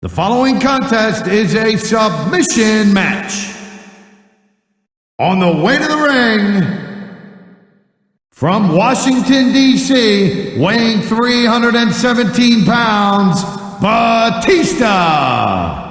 The following contest is a submission match. On the way to the ring, from Washington, D.C., weighing 317 pounds, Batista.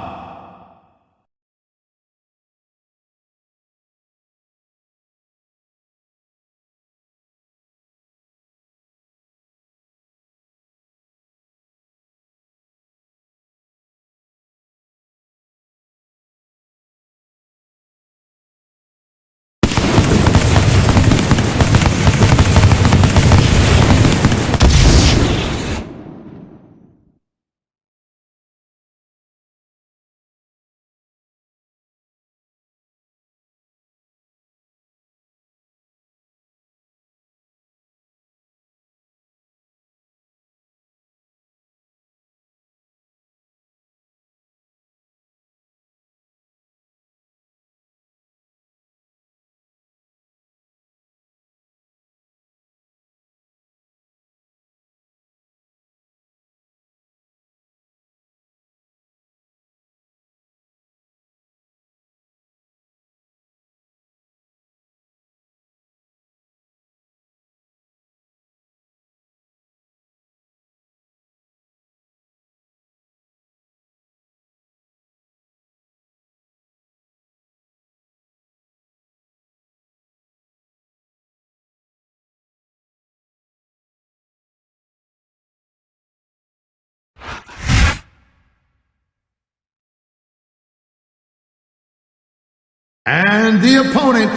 And the opponent,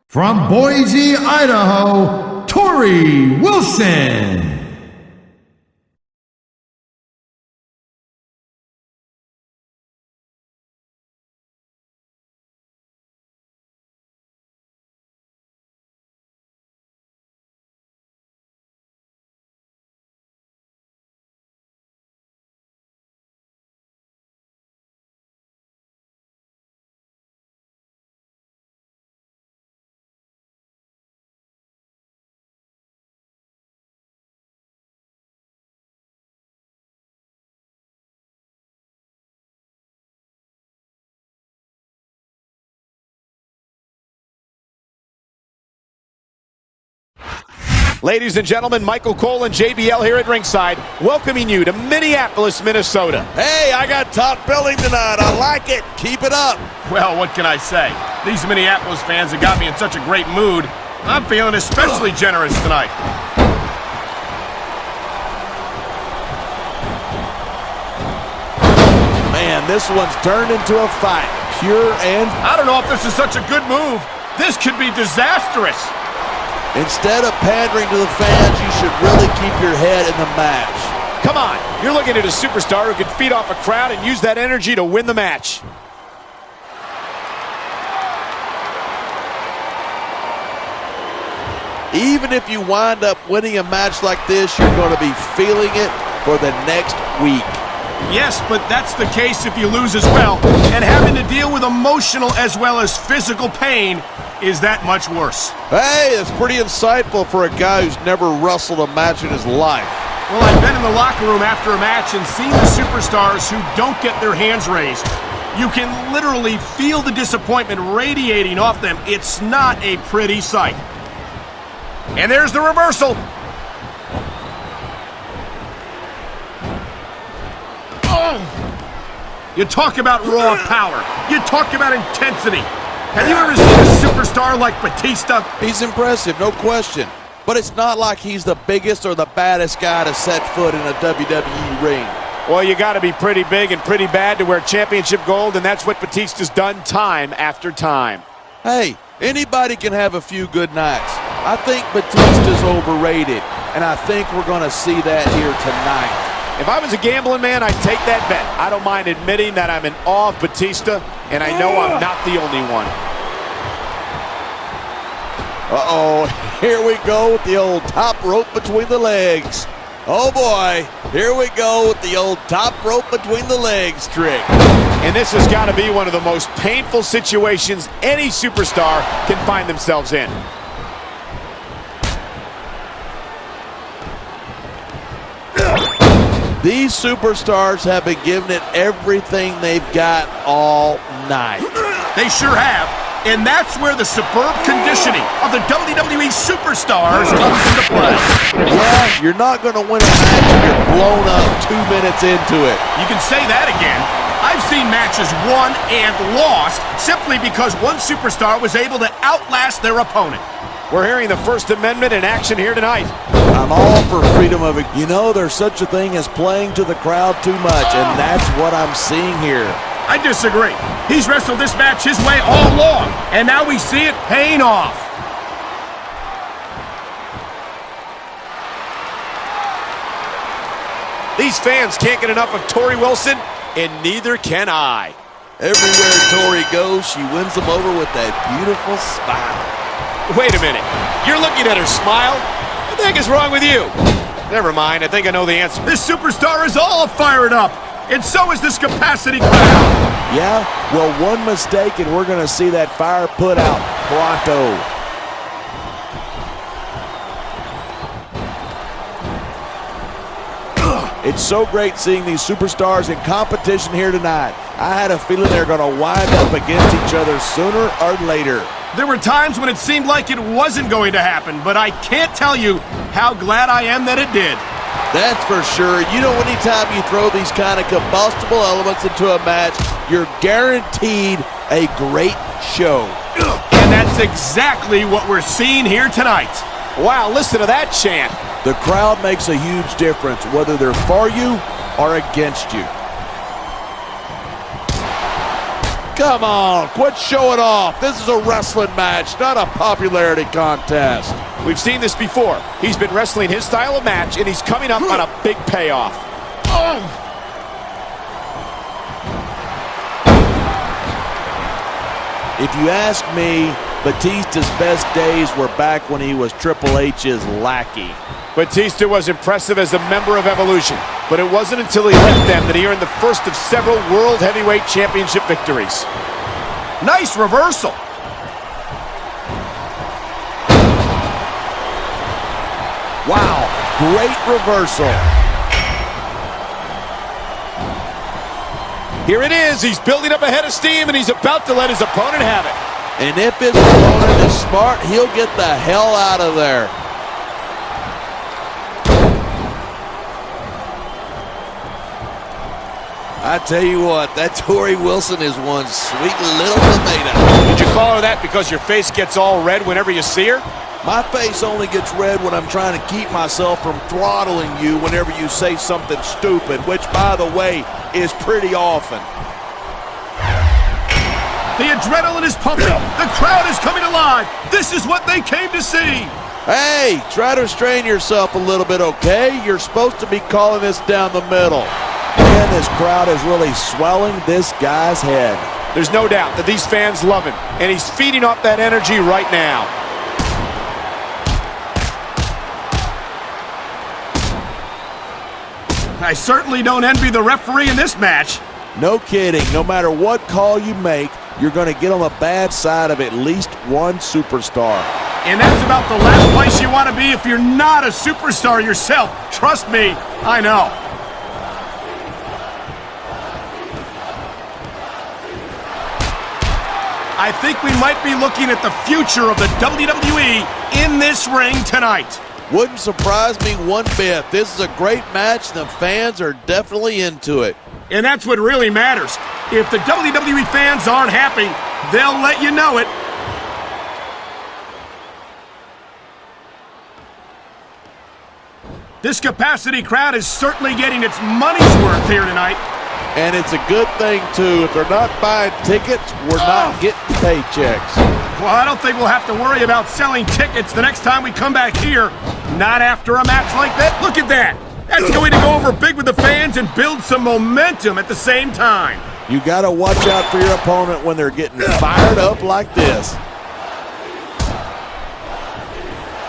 from Boise, Idaho, Torrie Wilson. Ladies and gentlemen, Michael Cole and JBL here at ringside, welcoming you to Minneapolis, Minnesota. Hey, I got top billing tonight. I like it. Keep it up. Well, what can I say? These Minneapolis fans have got me in such a great mood. I'm feeling especially generous tonight. Man, this one's turned into a fight. Pure and... I don't know if this is such a good move. This could be disastrous. Instead of pandering to the fans, you should really keep your head in the match. Come on, you're looking at a superstar who can feed off a crowd and use that energy to win the match. Even if you wind up winning a match like this, you're going to be feeling it for the next week. Yes, but that's the case if you lose as well. And having to deal with emotional as well as physical pain is that much worse. Hey, it's pretty insightful for a guy who's never wrestled a match in his life. Well, I've been in the locker room after a match and seen the superstars who don't get their hands raised. You can literally feel the disappointment radiating off them. It's not a pretty sight. And there's the reversal. Oh! You talk about raw power. You talk about intensity. Have you ever seen a superstar like Batista? He's impressive, no question. But it's not like he's the biggest or the baddest guy to set foot in a WWE ring. Well, you got to be pretty big and pretty bad to wear championship gold, and that's what Batista's done time after time. Hey, anybody can have a few good nights. I think Batista's overrated, and I think we're going to see that here tonight. If I was a gambling man, I'd take that bet. I don't mind admitting that I'm in awe of Batista, and I know I'm not the only one. Uh-oh, here we go with the old top rope between the legs. Oh boy, here we go with the old top rope between the legs trick. And this has got to be one of the most painful situations any superstar can find themselves in. These superstars have been giving it everything they've got all night. They sure have. And that's where the superb conditioning of the WWE superstars comes into play. Yeah, you're not going to win a match if you're blown up 2 minutes into it. You can say that again. I've seen matches won and lost simply because one superstar was able to outlast their opponent. We're hearing the First Amendment in action here tonight. I'm all for freedom of it. You know, there's such a thing as playing to the crowd too much, and that's what I'm seeing here. I disagree. He's wrestled this match his way all along, and now we see it paying off. These fans can't get enough of Torrie Wilson, and neither can I. Everywhere Torrie goes, she wins them over with that beautiful smile. Wait a minute. You're looking at her smile? What the heck is wrong with you? Never mind. I think I know the answer. This superstar is all fired up, and so is this capacity crowd. Yeah? Well, one mistake, and we're going to see that fire put out pronto. It's so great seeing these superstars in competition here tonight. I had a feeling they're going to wind up against each other sooner or later. There were times when it seemed like it wasn't going to happen, but I can't tell you how glad I am that it did. That's for sure. You know, anytime you throw these kind of combustible elements into a match, you're guaranteed a great show. And that's exactly what we're seeing here tonight. Wow, listen to that chant. The crowd makes a huge difference, whether they're for you or against you. Come on, quit showing off. This is a wrestling match, not a popularity contest. We've seen this before. He's been wrestling his style of match, and he's coming up on a big payoff. If you ask me, Batista's best days were back when he was Triple H's lackey. Batista was impressive as a member of Evolution, but it wasn't until he left them that he earned the first of several World Heavyweight Championship victories. Nice reversal. Wow, great reversal. Here it is. He's building up a head of steam, and he's about to let his opponent have it. And if his opponent is smart, he'll get the hell out of there. I tell you what, that Torrie Wilson is one sweet little tomato. Did you call her that because your face gets all red whenever you see her? My face only gets red when I'm trying to keep myself from throttling you whenever you say something stupid, which, by the way, is pretty often. The adrenaline is pumping. The crowd is coming alive. This is what they came to see. Hey, try to restrain yourself a little bit, okay? You're supposed to be calling this down the middle. Man, this crowd is really swelling this guy's head. There's no doubt that these fans love him, and he's feeding off that energy right now. I certainly don't envy the referee in this match. No kidding. No matter what call you make, you're going to get on the bad side of at least one superstar. And that's about the last place you want to be if you're not a superstar yourself. Trust me, I know. I think we might be looking at the future of the WWE in this ring tonight. Wouldn't surprise me one bit. This is a great match, and the fans are definitely into it. And that's what really matters. If the WWE fans aren't happy, they'll let you know it. This capacity crowd is certainly getting its money's worth here tonight. And it's a good thing, too. If they're not buying tickets, we're not getting paychecks. Well, I don't think we'll have to worry about selling tickets the next time we come back here. Not after a match like that. Look at that. That's going to go over big with the fans and build some momentum at the same time. You got to watch out for your opponent when they're getting fired up like this.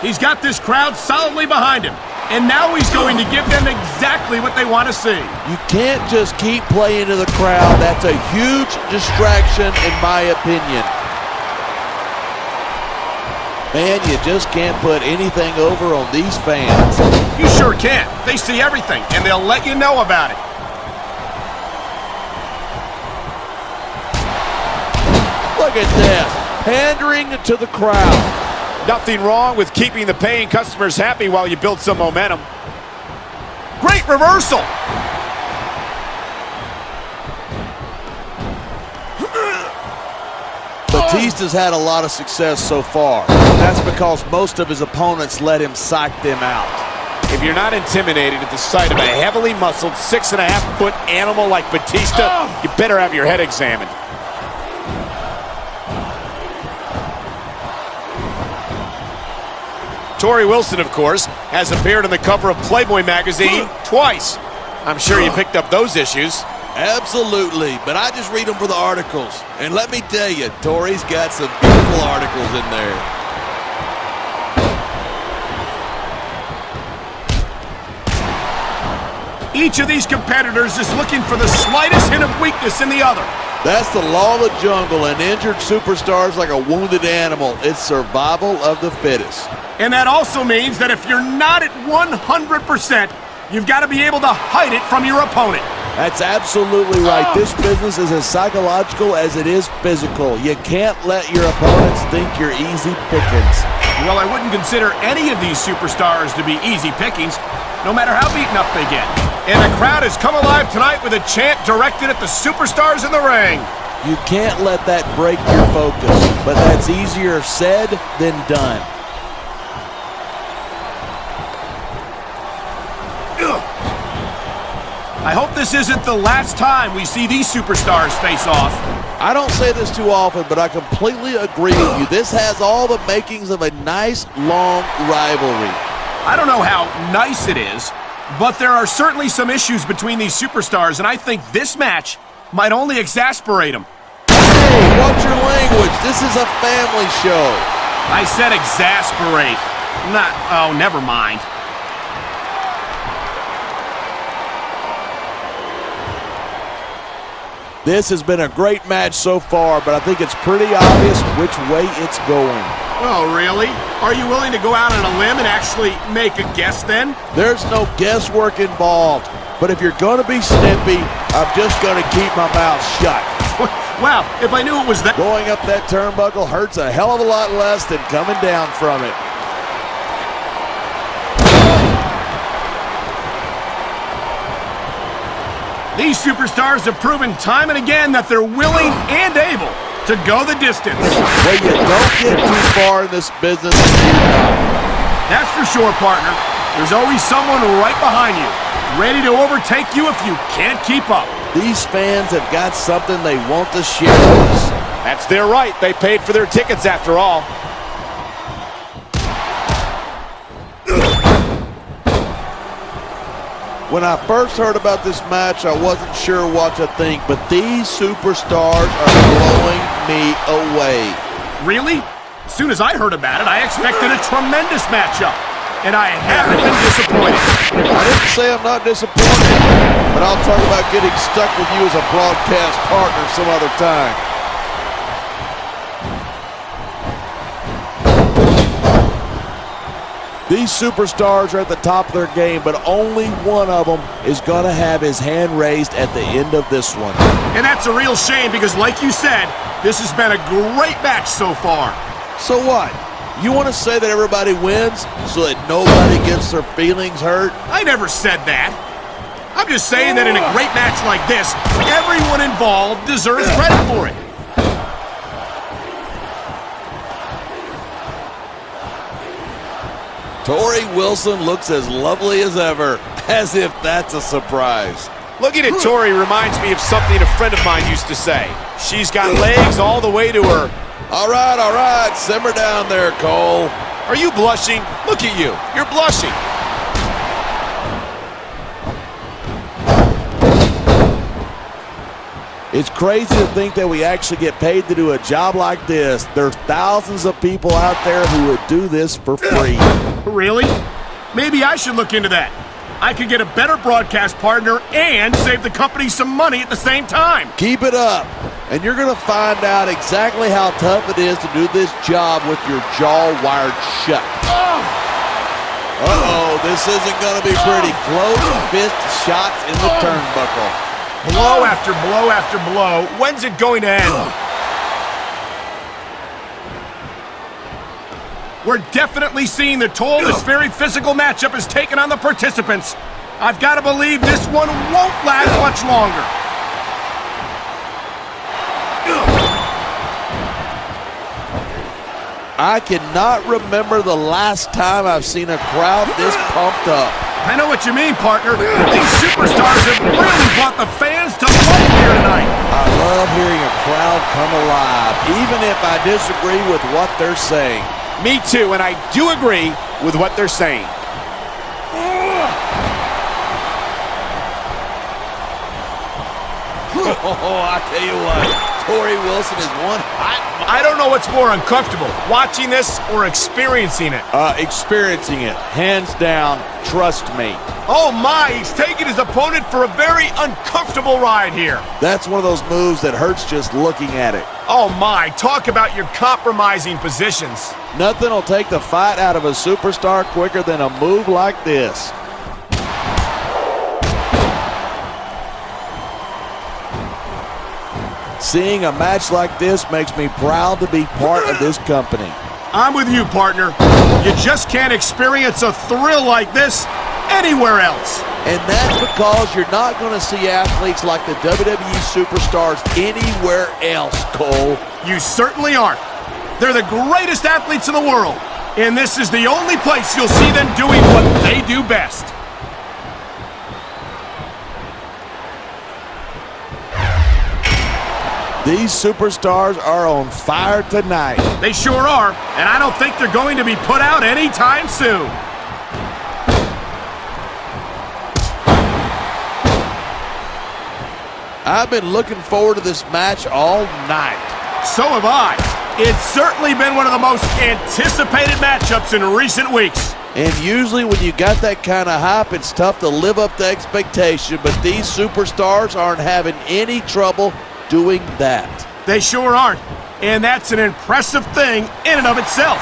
He's got this crowd solidly behind him. And now he's going to give them exactly what they want to see. You can't just keep playing to the crowd. That's a huge distraction, in my opinion. Man, you just can't put anything over on these fans. You sure can. They see everything, and they'll let you know about it. Look at this, pandering to the crowd. Nothing wrong with keeping the paying customers happy while you build some momentum. Great reversal. Batista's had a lot of success so far. That's because most of his opponents let him psych them out. If you're not intimidated at the sight of a heavily muscled 6.5-foot animal like Batista, you better have your head examined. Torrie Wilson, of course, has appeared on the cover of Playboy magazine twice. I'm sure you picked up those issues. Absolutely, but I just read them for the articles. And let me tell you, Torrie's got some beautiful articles in there. Each of these competitors is looking for the slightest hint of weakness in the other. That's the law of the jungle, and injured superstars like a wounded animal. It's survival of the fittest. And that also means that if you're not at 100%, you've got to be able to hide it from your opponent. That's absolutely right. This business is as psychological as it is physical. You can't let your opponents think you're easy pickings. Well, I wouldn't consider any of these superstars to be easy pickings, no matter how beaten up they get. And the crowd has come alive tonight with a chant directed at the superstars in the ring. You can't let that break your focus, but that's easier said than done. I hope this isn't the last time we see these superstars face off. I don't say this too often, but I completely agree with you. This has all the makings of a nice, long rivalry. I don't know how nice it is, but there are certainly some issues between these superstars, and I think this match might only exasperate them. Hey, watch your language. This is a family show. I said exasperate. Oh, never mind. This has been a great match so far, but I think it's pretty obvious which way it's going. Oh, really? Are you willing to go out on a limb and actually make a guess then? There's no guesswork involved, but if you're going to be snippy, I'm just going to keep my mouth shut. Wow, if I knew it was that... Going up that turnbuckle hurts a hell of a lot less than coming down from it. These superstars have proven time and again that they're willing and able to go the distance. Well, you don't get too far in this business. That's for sure, partner. There's always someone right behind you, ready to overtake you if you can't keep up. These fans have got something they want to share with us. That's their right. They paid for their tickets after all. When I first heard about this match, I wasn't sure what to think, but these superstars are blowing me away. Really? As soon as I heard about it, I expected a tremendous matchup, and I haven't been disappointed. I didn't say I'm not disappointed, but I'll talk about getting stuck with you as a broadcast partner some other time. These superstars are at the top of their game, but only one of them is going to have his hand raised at the end of this one. And that's a real shame because, like you said, this has been a great match so far. So what? You want to say that everybody wins so that nobody gets their feelings hurt? I never said that. I'm just saying that in a great match like this, everyone involved deserves credit for it. Torrie Wilson looks as lovely as ever, as if that's a surprise. Looking at Torrie reminds me of something a friend of mine used to say. She's got legs all the way to her. All right, simmer down there, Cole. Are you blushing? Look at you. You're blushing. It's crazy to think that we actually get paid to do a job like this. There's thousands of people out there who would do this for free. Really? Maybe I should look into that. I could get a better broadcast partner and save the company some money at the same time. Keep it up, and you're going to find out exactly how tough it is to do this job with your jaw wired shut. Uh-oh. oh, this isn't going to be pretty. Close fist shots in the turnbuckle. Blow after blow after blow. When's it going to end? We're definitely seeing the toll this very physical matchup has taken on the participants. I've got to believe this one won't last much longer. I cannot remember the last time I've seen a crowd this pumped up. I know what you mean, partner. These superstars have really brought the fans to life here tonight. I love hearing a crowd come alive, even if I disagree with what they're saying. Me too, and I do agree with what they're saying. Oh, I tell you what, Torrie Wilson is one hot. I don't know what's more uncomfortable, watching this or experiencing it. Experiencing it, hands down, trust me. Oh my, he's taking his opponent for a very uncomfortable ride here. That's one of those moves that hurts just looking at it. Oh my, talk about your compromising positions. Nothing will take the fight out of a superstar quicker than a move like this. Seeing a match like this makes me proud to be part of this company. I'm with you, partner. You just can't experience a thrill like this anywhere else. And that's because you're not going to see athletes like the WWE superstars anywhere else, Cole. You certainly aren't. They're the greatest athletes in the world, and this is the only place you'll see them doing what they do best. These superstars are on fire tonight. They sure are, and I don't think they're going to be put out anytime soon. I've been looking forward to this match all night. So have I. It's certainly been one of the most anticipated matchups in recent weeks. And usually when you got that kind of hype, it's tough to live up to expectation, but these superstars aren't having any trouble doing that. They sure aren't, and that's an impressive thing in and of itself.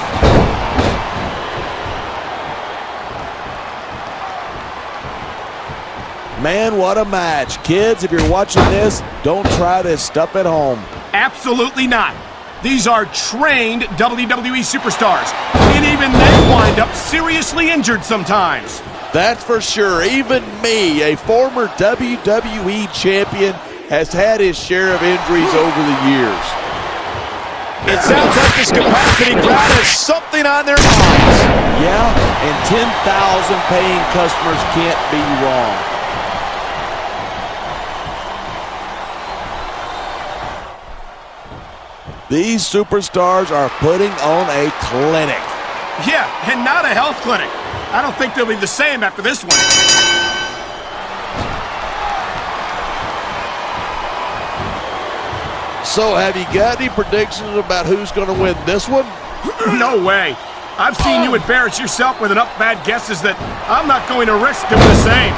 Man, what a match. Kids, if you're watching this, don't try this stuff at home. Absolutely not. These are trained WWE superstars, and even they wind up seriously injured sometimes. That's for sure. Even me, a former WWE champion, has had his share of injuries over the years. It sounds like this capacity crowd has something on their minds. Yeah, and 10,000 paying customers can't be wrong. These superstars are putting on a clinic. Yeah, and not a health clinic. I don't think they'll be the same after this one. So, have you got any predictions about who's going to win this one? No way. I've seen you embarrass yourself with enough bad guesses that I'm not going to risk doing the same.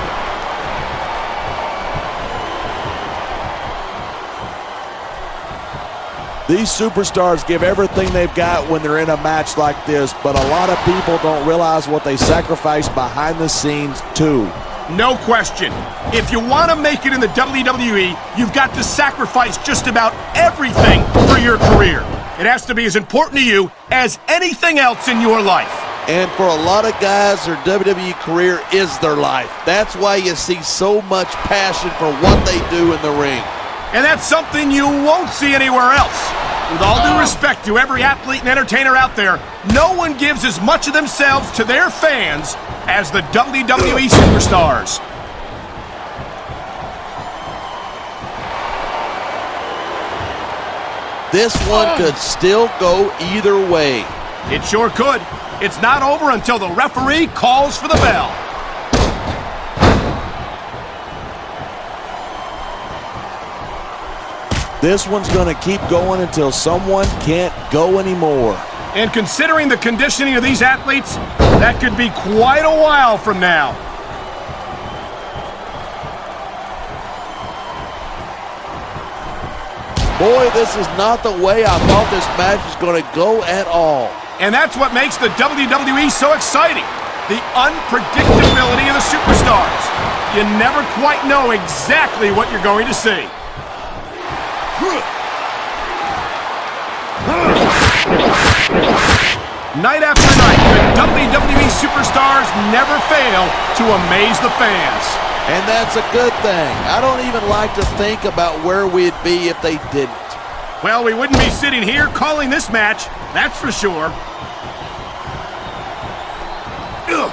These superstars give everything they've got when they're in a match like this, but a lot of people don't realize what they sacrifice behind the scenes, too. No question. If you want to make it in the WWE, you've got to sacrifice just about everything for your career. It has to be as important to you as anything else in your life. And for a lot of guys, their WWE career is their life. That's why you see so much passion for what they do in the ring. And that's something you won't see anywhere else. With all due respect to every athlete and entertainer out there, no one gives as much of themselves to their fans as the WWE superstars. This one could still go either way. It sure could. It's not over until the referee calls for the bell. This one's going to keep going until someone can't go anymore. And considering the conditioning of these athletes, that could be quite a while from now. Boy, this is not the way I thought this match was going to go at all. And that's what makes the WWE so exciting. The unpredictability of the superstars. You never quite know exactly what you're going to see. Night after night, the WWE superstars never fail to amaze the fans. And that's a good thing. I don't even like to think about where we'd be if they didn't. Well, we wouldn't be sitting here calling this match, that's for sure. Ugh.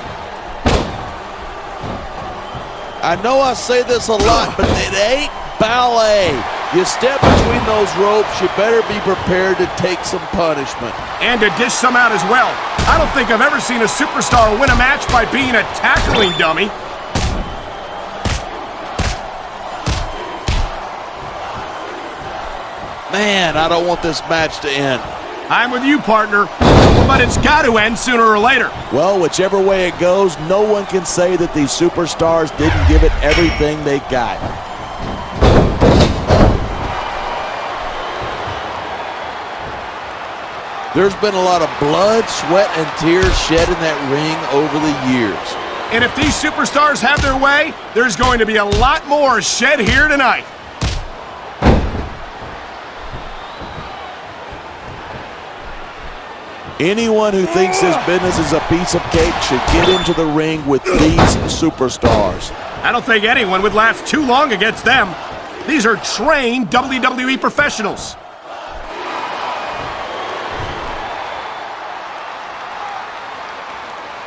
I know I say this a lot, but it ain't ballet. You step between those ropes, you better be prepared to take some punishment. And to dish some out as well. I don't think I've ever seen a superstar win a match by being a tackling dummy. Man, I don't want this match to end. I'm with you, partner, but it's got to end sooner or later. Well, whichever way it goes, no one can say that these superstars didn't give it everything they got. There's been a lot of blood, sweat, and tears shed in that ring over the years. And if these superstars have their way, there's going to be a lot more shed here tonight. Anyone who thinks this business is a piece of cake should get into the ring with these superstars. I don't think anyone would last too long against them. These are trained WWE professionals.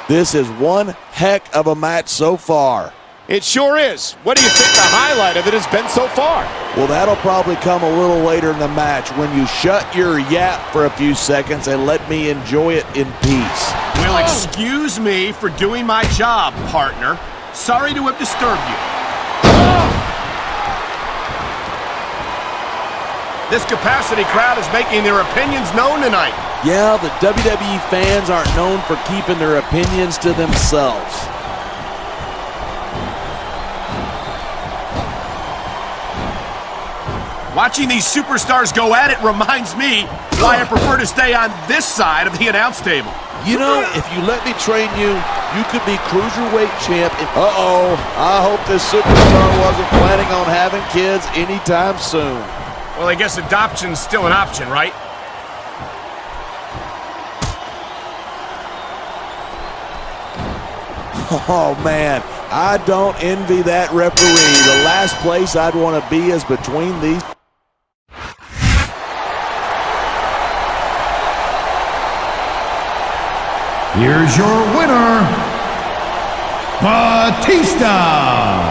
This is one heck of a match so far. It sure is. What do you think the highlight of it has been so far? Well, that'll probably come a little later in the match when you shut your yap for a few seconds and let me enjoy it in peace. Well, excuse me for doing my job, partner. Sorry to have disturbed you. This capacity crowd is making their opinions known tonight. Yeah, the WWE fans aren't known for keeping their opinions to themselves. Watching these superstars go at it reminds me why I prefer to stay on this side of the announce table. You know, if you let me train you, you could be Cruiserweight champ. Uh-oh, I hope this superstar wasn't planning on having kids anytime soon. Well, I guess adoption's still an option, right? Oh, man, I don't envy that referee. The last place I'd want to be is between these. Here's your winner, Batista.